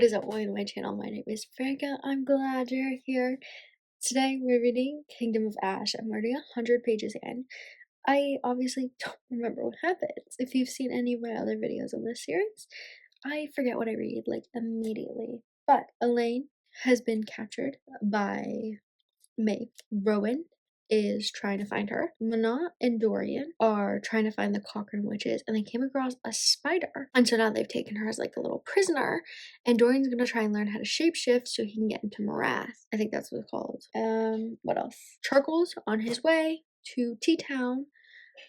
What is up, welcome to my channel. My name is Franca. I'm glad you're here. Today we're reading Kingdom of Ash. I'm already 100 pages in. I obviously don't remember what happens. If you've seen any of my other videos on this series, I forget what I read, like, immediately. But Elaine has been captured by May. Rowan is trying to find her. Mana and Dorian are trying to find the Cochrane witches, and they came across a spider. And so now they've taken her as like a little prisoner, and Dorian's gonna try and learn how to shapeshift so he can get into Morath. I think that's what it's called. What else? Charcoal's on his way to T-Town.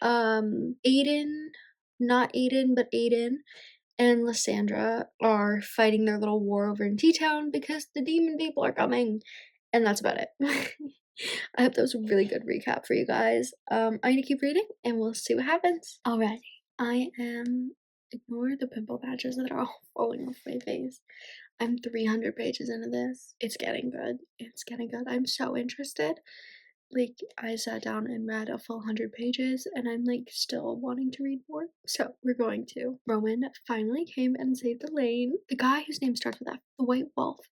Not Aiden, but Aiden and Lysandra are fighting their little war over in T-Town because the demon people are coming. And that's about it. I hope that was a really good recap for you guys. I'm gonna keep reading and we'll see what happens. Alrighty, ignore the pimple patches that are all falling off my face. I'm 300 pages into this. It's getting good. It's getting good. I'm so interested. Like, I sat down and read a full 100 pages and I'm like still wanting to read more. So we're going to. Rowan finally came and saved Elaine. The guy whose name starts with F, the White Wolf.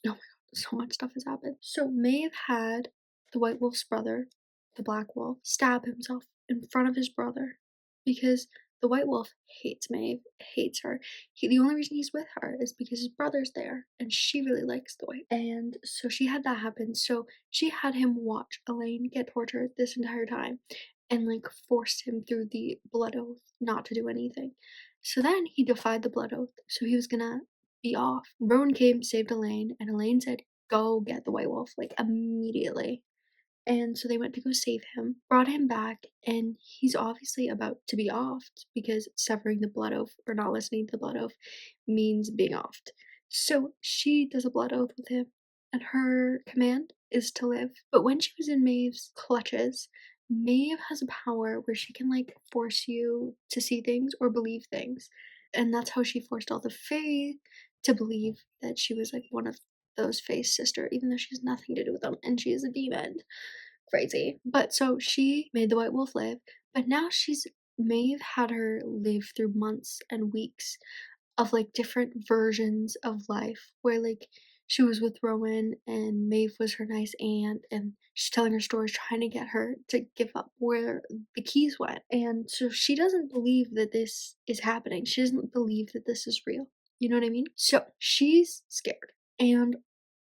Oh my god, so much stuff has happened. So Maeve had the White Wolf's brother, the Black Wolf, stab himself in front of his brother because the White Wolf hates Maeve, hates her. The only reason he's with her is because his brother's there and she really likes the White. And so she had that happen. So she had him watch Elaine get tortured this entire time and like forced him through the blood oath not to do anything. So then he defied the blood oath. So he was gonna be off. Rowan came, saved Elaine, and Elaine said, go get the White Wolf, like, immediately. And so they went to go save him, brought him back, and he's obviously about to be offed because severing the blood oath or not listening to the blood oath means being offed. So she does a blood oath with him, and her command is to live. But when she was in Maeve's clutches, Maeve has a power where she can like force you to see things or believe things. And that's how she forced all the Fae to believe that she was like one of those Fae's sister, even though she has nothing to do with them and she is a demon. Crazy. But so she made the White Wolf live, but now Maeve had her live through months and weeks of like different versions of life where like she was with Rowan and Maeve was her nice aunt and she's telling her stories trying to get her to give up where the keys went. And so she doesn't believe that this is happening. She doesn't believe that this is real. You know what I mean? So she's scared. And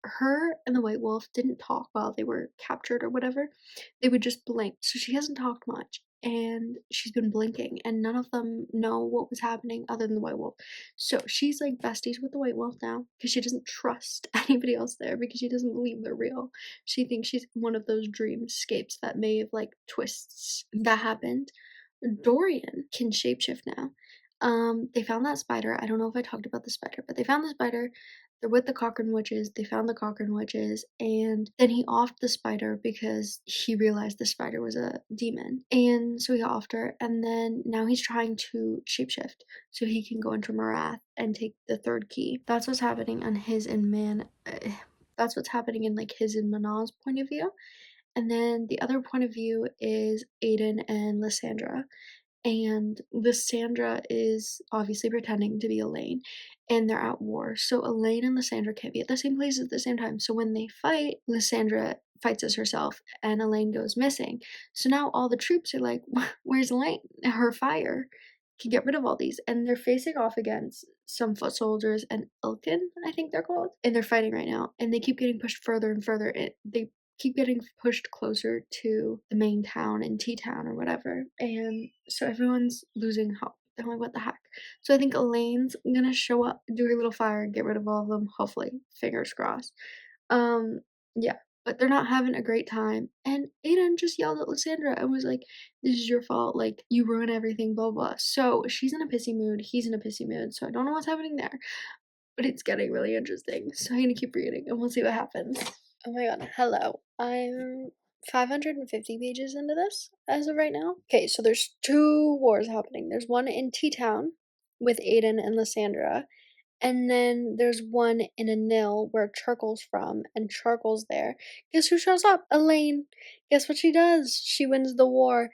her and the White Wolf didn't talk while they were captured or whatever. They would just blink. So she hasn't talked much. And she's been blinking and none of them know what was happening other than the White Wolf. So she's like besties with the White Wolf now because she doesn't trust anybody else there because she doesn't believe they're real. She thinks she's one of those dreamscapes that may have like twists that happened. Dorian can shapeshift now. They found that spider. I don't know if I talked about the spider, but they found the spider. They're with the Cochrane witches. They found the Cochrane witches, and then he offed the spider because he realized the spider was a demon. And so he offed her, and then now he's trying to shapeshift so he can go into Morath and take the third key. That's what's happening on that's what's happening in like his and Mana's point of view. And then the other point of view is Aiden and Lysandra. And Lysandra is obviously pretending to be Elaine, and they're at war. So Elaine and Lysandra can't be at the same place at the same time. So when they fight, Lysandra fights as herself, and Elaine goes missing. So now all the troops are like, where's Elaine? Her fire can get rid of all these. And they're facing off against some foot soldiers and Ilkin, I think they're called. And they're fighting right now. And they keep getting pushed further and further. They keep getting pushed closer to the main town in T-Town or whatever. And so everyone's losing hope. They're like, what the heck? So I think Elaine's gonna show up, do her little fire, get rid of all of them, hopefully. Fingers crossed. Yeah. But they're not having a great time. And Aiden just yelled at Lysandra and was like, this is your fault. Like, you ruin everything, blah, blah. So she's in a pissy mood. He's in a pissy mood. So I don't know what's happening there. But it's getting really interesting. So I'm gonna keep reading and we'll see what happens. Oh my god, hello. I'm 550 pages into this as of right now. Okay, so there's two wars happening. There's one in T-Town with Aiden and Lysandra, and then there's one in a nil where Charcoal's from, and Charcoal's there. Guess who shows up? Elaine. Guess what she does? She wins the war.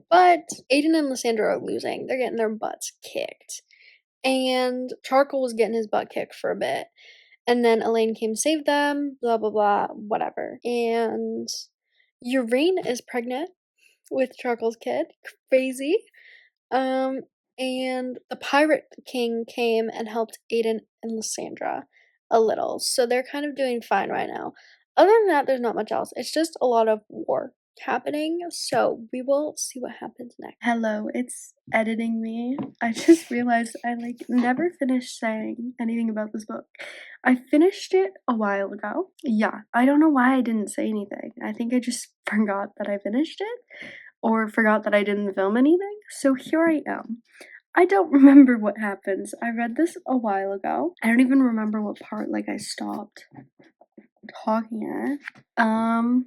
But Aiden and Lysandra are losing. They're getting their butts kicked. And Charcoal was getting his butt kicked for a bit. And then Elaine came save them, blah, blah, blah, whatever. And Urine is pregnant with Charcoal's kid. Crazy. And the Pirate King came and helped Aiden and Lysandra a little. So they're kind of doing fine right now. Other than that, there's not much else. It's just a lot of war happening. So we will see what happens next. Hello, it's editing me. I just realized I never finished saying anything about this book. I finished it a while ago. Yeah, I don't know why I didn't say anything. I think I just forgot that I finished it or forgot that I didn't film anything. So here I am. I don't remember what happens. I read this a while ago. I don't even remember what part I stopped talking at.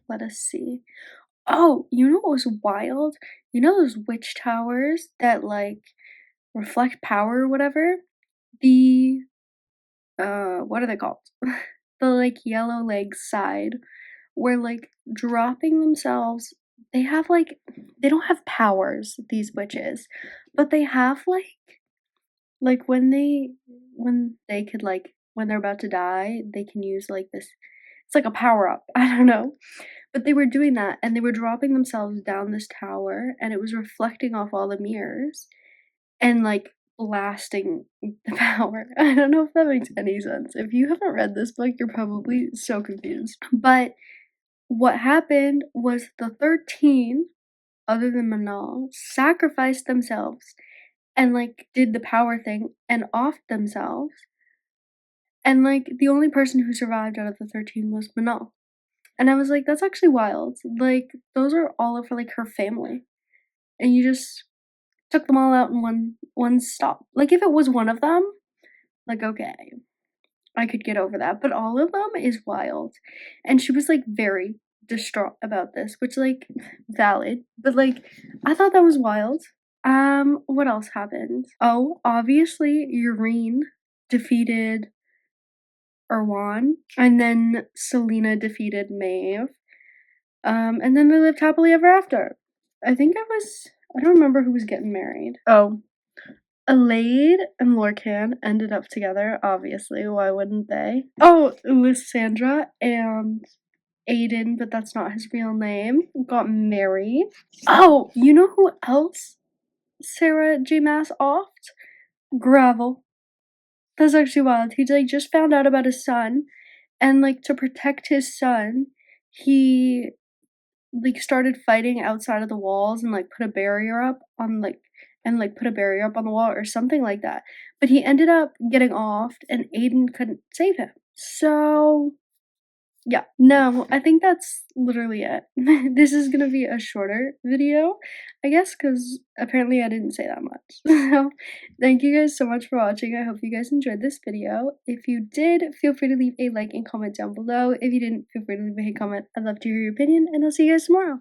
Let us see. Oh, you know what was wild? You know those witch towers that reflect power or whatever? The what are they called? The yellow leg side where dropping themselves, they have they don't have powers, these witches, but they have when they could when they're about to die, they can use this, it's like a power up. I don't know. But they were doing that and they were dropping themselves down this tower and it was reflecting off all the mirrors and blasting the power. I don't know if that makes any sense. If you haven't read this book, you're probably so confused. But what happened was the 13, other than Manal, sacrificed themselves and did the power thing and offed themselves. And the only person who survived out of the 13 was Manal. And I was like, that's actually wild. Those are all of her family. And you just took them all out in one stop. If it was one of them, okay, I could get over that. But all of them is wild. And she was very distraught about this, which valid. But I thought that was wild. What else happened? Oh, obviously Urine defeated Erwan, and then Selena defeated Maeve. And then they lived happily ever after. I don't remember who was getting married. Oh, Elaide and Lorcan ended up together, obviously. Why wouldn't they? Oh, Lysandra and Aiden, but that's not his real name, got married. Oh, you know who else Sarah J. Maas offed? Gravel. That's actually wild. He just found out about his son, and to protect his son, he started fighting outside of the walls and put a barrier up on put a barrier up on the wall or something like that. But he ended up getting offed and Aiden couldn't save him. So yeah, no, I think that's literally it. This is gonna be a shorter video, I guess, because apparently I didn't say that much. So thank you guys so much for watching. I hope you guys enjoyed this video. If you did, feel free to leave a like and comment down below. If you didn't, feel free to leave a comment. I'd love to hear your opinion, and I'll see you guys tomorrow.